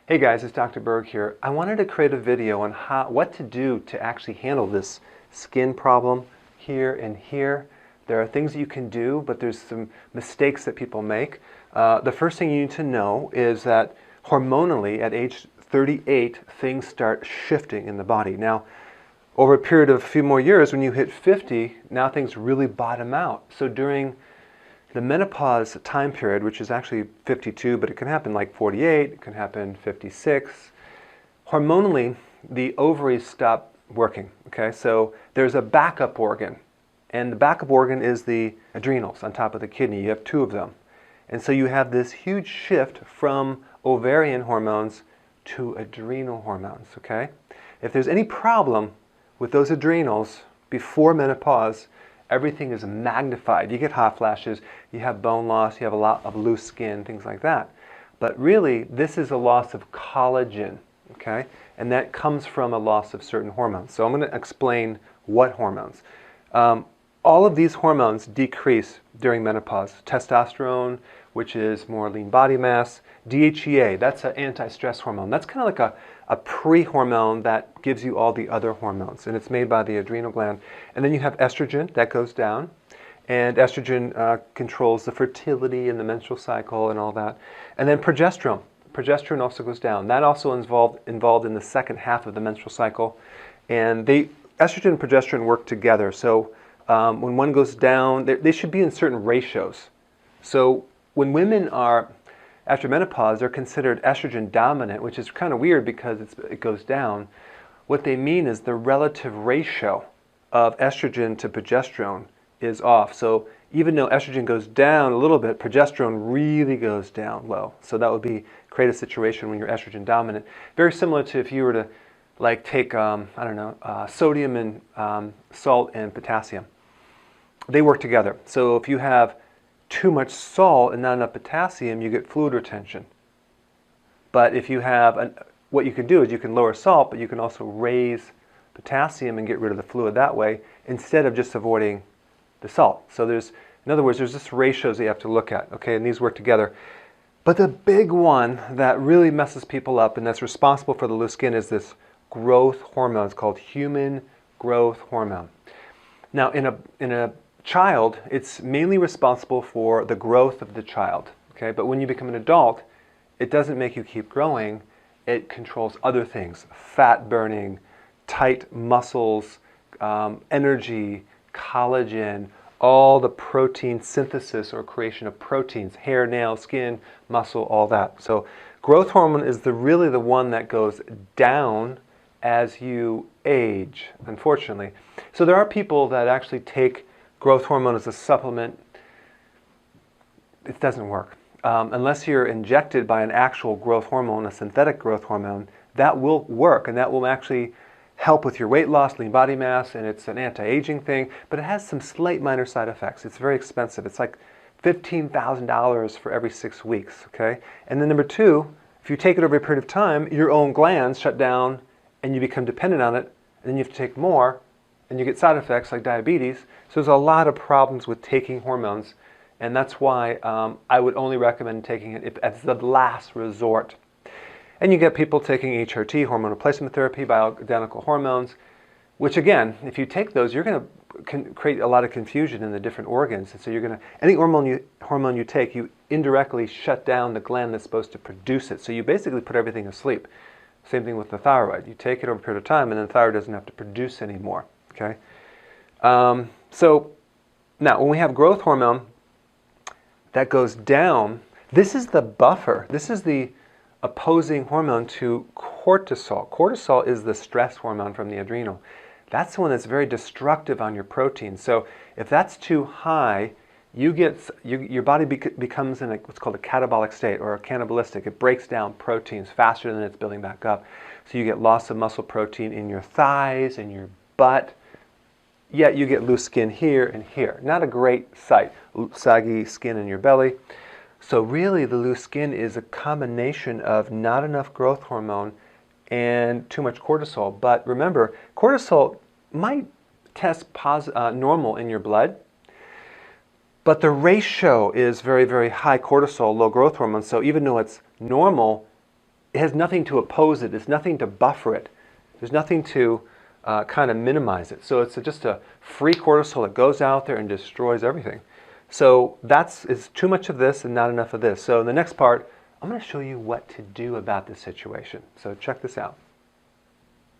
Hey guys, it's Dr. Berg here. I wanted to create a video on what to do to actually handle this skin problem here and here. There are things that you can do, but there's some mistakes that people make. The first thing you need to know is that hormonally at age 38, things start shifting in the body. Now, over a period of a few more years, when you hit 50, now things really bottom out. So during the menopause time period, which is actually 52, but it can happen like 48, it can happen 56. Hormonally, the ovaries stop working, okay? So there's a backup organ, and the backup organ is the adrenals on top of the kidney. You have two of them. And so you have this huge shift from ovarian hormones to adrenal hormones, okay? If there's any problem with those adrenals before menopause, everything is magnified. You get hot flashes, you have bone loss, you have a lot of loose skin, things like that. But really, this is a loss of collagen, okay? And that comes from a loss of certain hormones. So I'm going to explain what hormones. All of these hormones decrease during menopause. Testosterone, which is more lean body mass. DHEA, that's an anti-stress hormone. That's kind of like a pre-hormone that gives you all the other hormones, and it's made by the adrenal gland. And then you have estrogen, that goes down, and estrogen controls the fertility and the menstrual cycle and all that. And then progesterone. Progesterone also goes down. That also is involved in the second half of the menstrual cycle. And estrogen and progesterone work together. So when one goes down, they should be in certain ratios. So when women are after menopause, they're considered estrogen dominant, which is kind of weird because it goes down. What they mean is the relative ratio of estrogen to progesterone is off. So even though estrogen goes down a little bit, progesterone really goes down low. So that would create a situation when you're estrogen dominant. Very similar to if you were to like take, sodium and salt and potassium. They work together. So if you have too much salt and not enough potassium, you get fluid retention. But if you have, what you can do is you can lower salt, but you can also raise potassium and get rid of the fluid that way, instead of just avoiding the salt. So in other words, there's just ratios that you have to look at, okay, and these work together. But the big one that really messes people up and that's responsible for the loose skin is this growth hormone. It's called human growth hormone. Now, in a child, it's mainly responsible for the growth of the child, okay? But when you become an adult, it doesn't make you keep growing. It controls other things: fat burning, tight muscles, energy, collagen, all the protein synthesis or creation of proteins, hair, nail, skin, muscle, all that. So growth hormone is really the one that goes down as you age, unfortunately. So there are people that actually take growth hormone as a supplement. It doesn't work. Unless you're injected by an actual growth hormone, a synthetic growth hormone, that will work and that will actually help with your weight loss, lean body mass, and it's an anti-aging thing, but it has some slight minor side effects. It's very expensive. It's like $15,000 for every 6 weeks, okay? And then number two, if you take it over a period of time, your own glands shut down and you become dependent on it, and then you have to take more, and you get side effects like diabetes. So there's a lot of problems with taking hormones, and that's why I would only recommend taking it as the last resort. And you get people taking HRT, hormone replacement therapy, bioidentical hormones, which again, if you take those, you're going to create a lot of confusion in the different organs. And so any hormone you take, you indirectly shut down the gland that's supposed to produce it. So you basically put everything asleep. Same thing with the thyroid. You take it over a period of time, and then the thyroid doesn't have to produce anymore. Okay. So now when we have growth hormone that goes down, this is the buffer. This is the opposing hormone to cortisol. Cortisol is the stress hormone from the adrenal. That's the one that's very destructive on your protein. So if that's too high, your body becomes in what's called a catabolic state or a cannibalistic. It breaks down proteins faster than it's building back up. So you get loss of muscle protein in your thighs and your butt. Yet you get loose skin here and here. Not a great sight. Saggy skin in your belly. So really the loose skin is a combination of not enough growth hormone and too much cortisol. But remember, cortisol might test normal in your blood, but the ratio is very, very high cortisol, low growth hormone. So even though it's normal, it has nothing to oppose it. There's nothing to buffer it. There's nothing to kind of minimize it. So it's just a free cortisol that goes out there and destroys everything. So it's too much of this and not enough of this. So in the next part, I'm going to show you what to do about this situation. So check this out.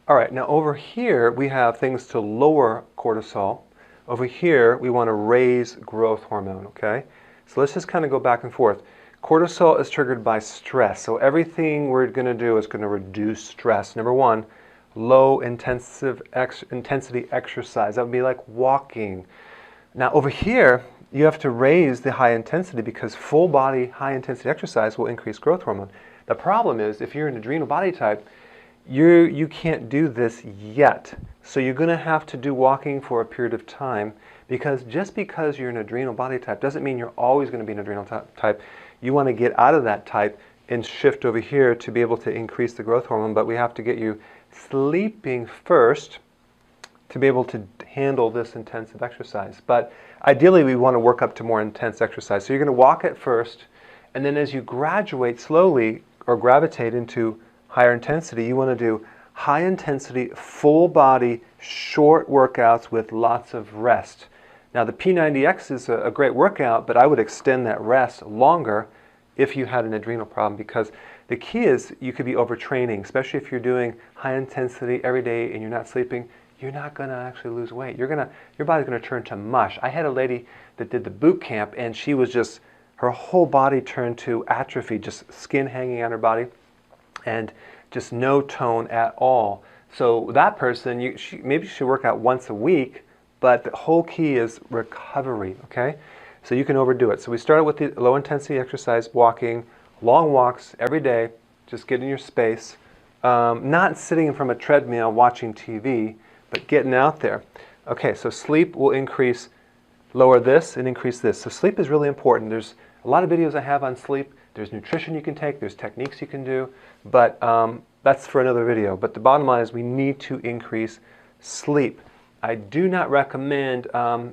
All right, now over here we have things to lower cortisol. Over here we want to raise growth hormone, okay? So let's just kind of go back and forth. Cortisol is triggered by stress. So everything we're going to do is going to reduce stress. Number one, low intensity exercise. That would be like walking. Now over here, you have to raise the high intensity because full body high intensity exercise will increase growth hormone. The problem is if you're an adrenal body type, you can't do this yet. So you're going to have to do walking for a period of time, because just because you're an adrenal body type doesn't mean you're always going to be an adrenal type. You want to get out of that type and shift over here to be able to increase the growth hormone, but we have to get you sleeping first to be able to handle this intensive exercise. But ideally we want to work up to more intense exercise. So you're going to walk at first, and then as you graduate slowly or gravitate into higher intensity, you want to do high intensity, full body, short workouts with lots of rest. Now the P90X is a great workout, but I would extend that rest longer if you had an adrenal problem, because the key is you could be overtraining, especially if you're doing high intensity every day and you're not sleeping. You're not going to actually lose weight. Your body's going to turn to mush. I had a lady that did the boot camp, and she was just, her whole body turned to atrophy, just skin hanging on her body, and just no tone at all. So that person, maybe she should work out once a week, but the whole key is recovery, okay? So you can overdo it. So we started with the low intensity exercise, walking, long walks every day, just get in your space, not sitting from a treadmill watching TV, but getting out there. Okay, so sleep will lower this and increase this. So sleep is really important. There's a lot of videos I have on sleep. There's nutrition you can take, there's techniques you can do, but that's for another video. But the bottom line is we need to increase sleep. I do not recommend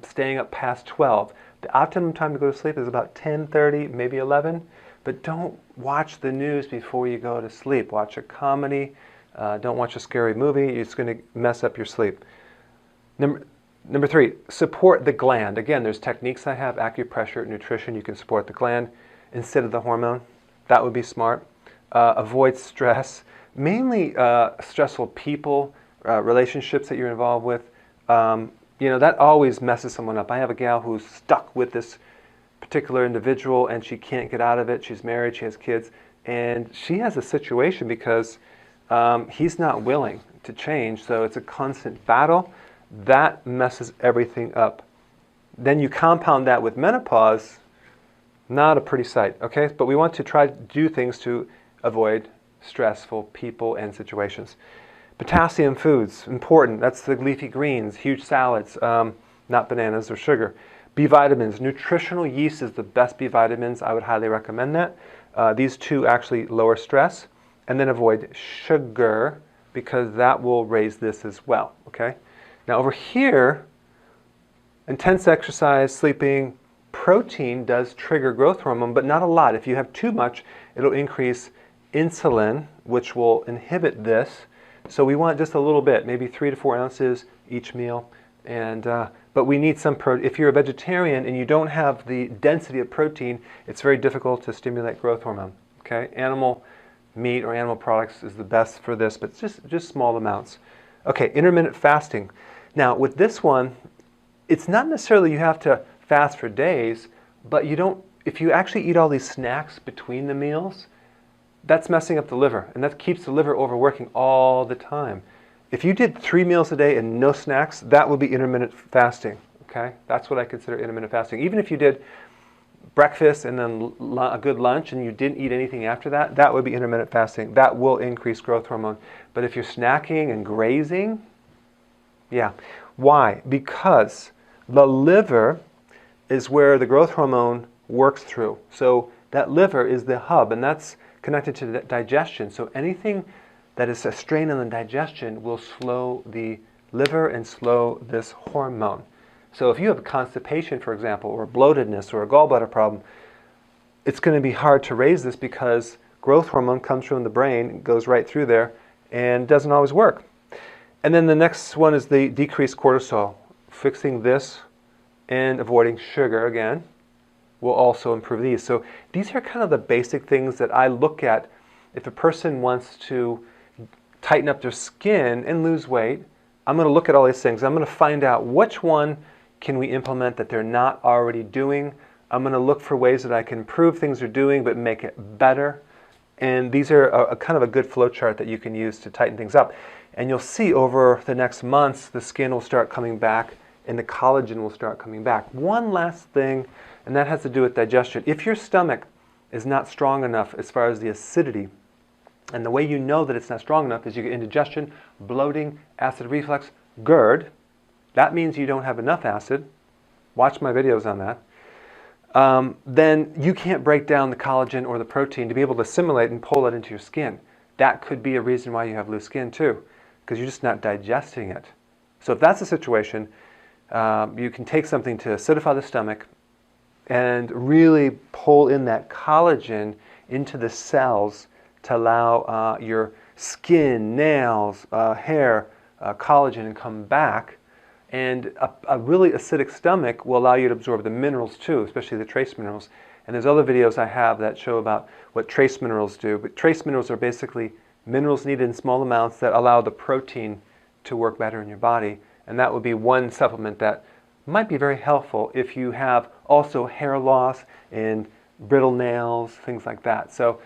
staying up past 12. The optimum time to go to sleep is about 10:30, maybe 11, but don't watch the news before you go to sleep. Watch a comedy, don't watch a scary movie, it's going to mess up your sleep. Number three, support the gland. Again, there's techniques I have, acupressure, nutrition, you can support the gland instead of the hormone. That would be smart. Avoid stress, mainly stressful people, relationships that you're involved with. That always messes someone up. I have a gal who's stuck with this particular individual and she can't get out of it. She's married, she has kids, and she has a situation because he's not willing to change, so it's a constant battle. That messes everything up. Then you compound that with menopause, not a pretty sight, okay? But we want to try to do things to avoid stressful people and situations. Potassium foods, important. That's the leafy greens, huge salads, not bananas or sugar. B vitamins, nutritional yeast is the best B vitamins. I would highly recommend that. These two actually lower stress. And then avoid sugar, because that will raise this as well, okay? Now over here, intense exercise, sleeping, protein does trigger growth hormone, but not a lot. If you have too much, it'll increase insulin, which will inhibit this. So we want just a little bit, maybe 3 to 4 ounces each meal. But we need some protein. If you're a vegetarian and you don't have the density of protein, it's very difficult to stimulate growth hormone, okay? Animal meat or animal products is the best for this, but just small amounts. Okay, intermittent fasting. Now with this one, it's not necessarily you have to fast for days, but if you actually eat all these snacks between the meals, that's messing up the liver, and that keeps the liver overworking all the time. If you did 3 meals a day and no snacks, that would be intermittent fasting, okay? That's what I consider intermittent fasting. Even if you did breakfast and then a good lunch and you didn't eat anything after that, that would be intermittent fasting. That will increase growth hormone. But if you're snacking and grazing, yeah. Why? Because the liver is where the growth hormone works through. So that liver is the hub, and that's connected to the digestion. So anything that is a strain on the digestion will slow the liver and slow this hormone. So if you have constipation, for example, or bloatedness or a gallbladder problem, it's going to be hard to raise this because growth hormone comes from the brain, goes right through there, and doesn't always work. And then the next one is the decreased cortisol. Fixing this and avoiding sugar again will also improve these. So these are kind of the basic things that I look at if a person wants to tighten up their skin and lose weight. I'm going to look at all these things. I'm going to find out which one can we implement that they're not already doing. I'm going to look for ways that I can improve things they're doing but make it better. And these are a kind of a good flow chart that you can use to tighten things up. And you'll see over the next months the skin will start coming back and the collagen will start coming back. One last thing, and that has to do with digestion. If your stomach is not strong enough as far as the acidity, and the way you know that it's not strong enough is you get indigestion, bloating, acid reflux, GERD. That means you don't have enough acid. Watch my videos on that. Then you can't break down the collagen or the protein to be able to assimilate and pull it into your skin. That could be a reason why you have loose skin too, because you're just not digesting it. So if that's the situation, you can take something to acidify the stomach and really pull in that collagen into the cells to allow your skin, nails, hair, collagen to come back. And a really acidic stomach will allow you to absorb the minerals too, especially the trace minerals. And there's other videos I have that show about what trace minerals do. But trace minerals are basically minerals needed in small amounts that allow the protein to work better in your body. And that would be one supplement that might be very helpful if you have also hair loss and brittle nails, things like that. So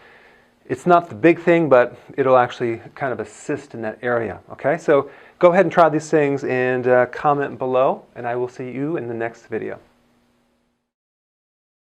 it's not the big thing, but it'll actually kind of assist in that area. Okay, so go ahead and try these things and comment below, and I will see you in the next video.